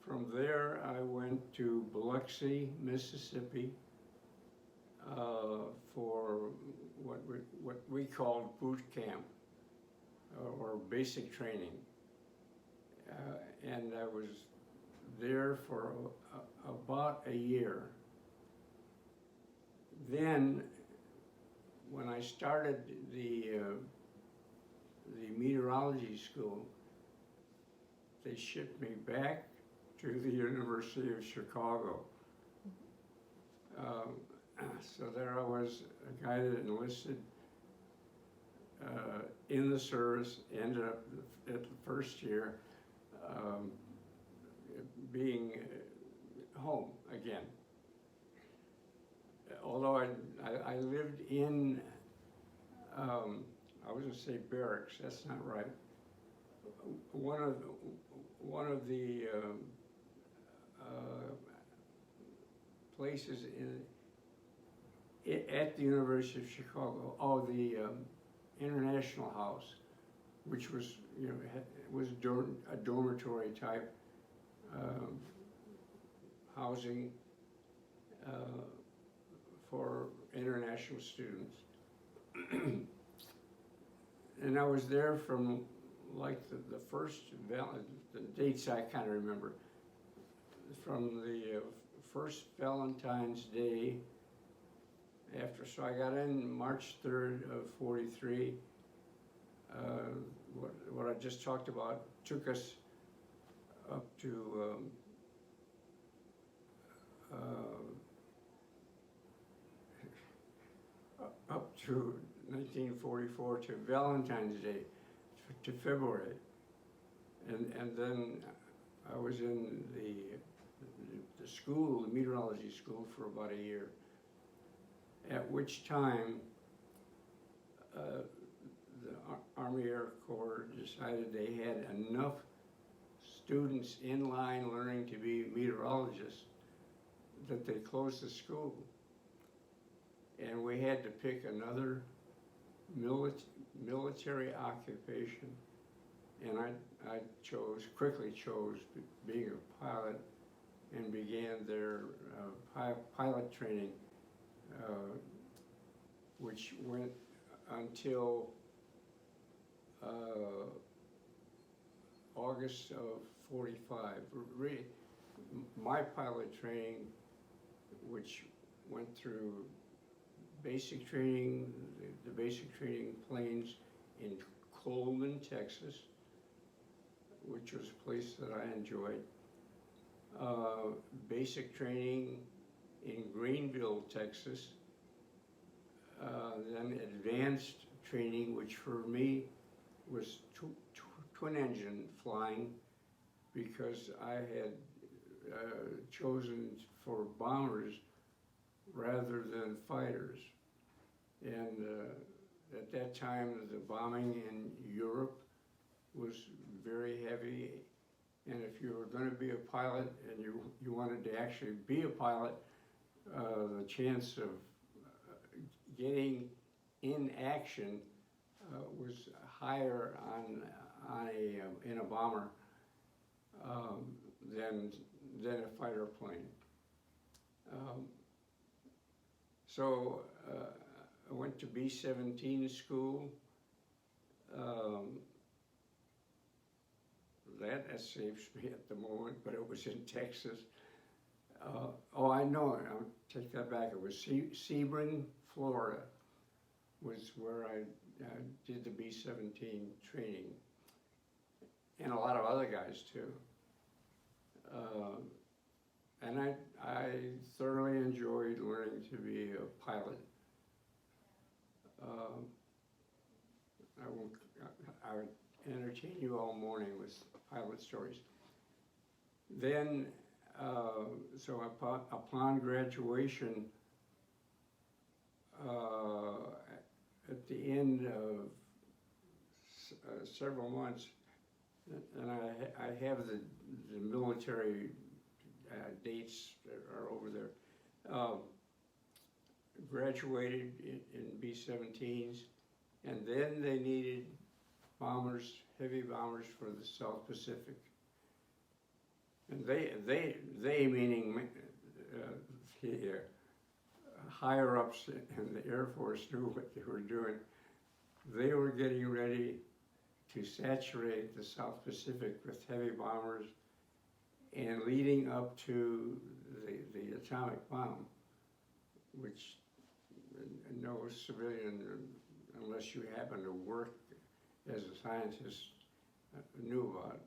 From there, I went to Biloxi, Mississippi, for what we called boot camp or basic training. And I was there for about a year. Then, when I started the meteorology school, they shipped me back to the University of Chicago. So there I was, a guy that enlisted in the service, ended up at the first year being home again. Although I lived in, I was going to say barracks, that's not right. One of the places at the University of Chicago, the International House, which was, was a dormitory type housing for international students. And I was there from like the first, the dates I kind of remember, from the first Valentine's Day after, so I got in March 3rd of 43. What I just talked about took us up to up to 1944 to Valentine's Day, to February, and then I was in the school, the meteorology school, for about a year. At which time, the Army Air Corps decided they had enough students in line learning to be meteorologists that they closed the school. And we had to pick another military occupation. And I quickly chose being a pilot and began their pilot training, which went until August of 45. Really, my pilot training, which went through basic training, the basic training planes in Coleman, Texas, which was a place that I enjoyed. Basic training in Greenville, Texas. Then advanced training, which for me was twin engine flying, because I had chosen for bombers rather than fighters. And at that time, the bombing in Europe was very heavy. And if you were going to be a pilot and you wanted to actually be a pilot, the chance of getting in action was higher in a bomber than a fighter plane. So I went to B-17 school. That escapes me at the moment, but it was in Texas. I know, I'll take that back. It was Sebring, Florida, was where I did the B-17 training, and a lot of other guys too. And I thoroughly enjoyed learning to be a pilot. I would entertain you all morning with pilot stories. Then, so upon graduation, at the end of several months, and I have the military dates that are over there, graduated in B-17s, and then they needed bombers, heavy bombers for the South Pacific. And they meaning the higher ups in the Air Force knew what they were doing. They were getting ready to saturate the South Pacific with heavy bombers, and leading up to the atomic bomb, which no civilian, unless you happen to work as a scientist, knew about.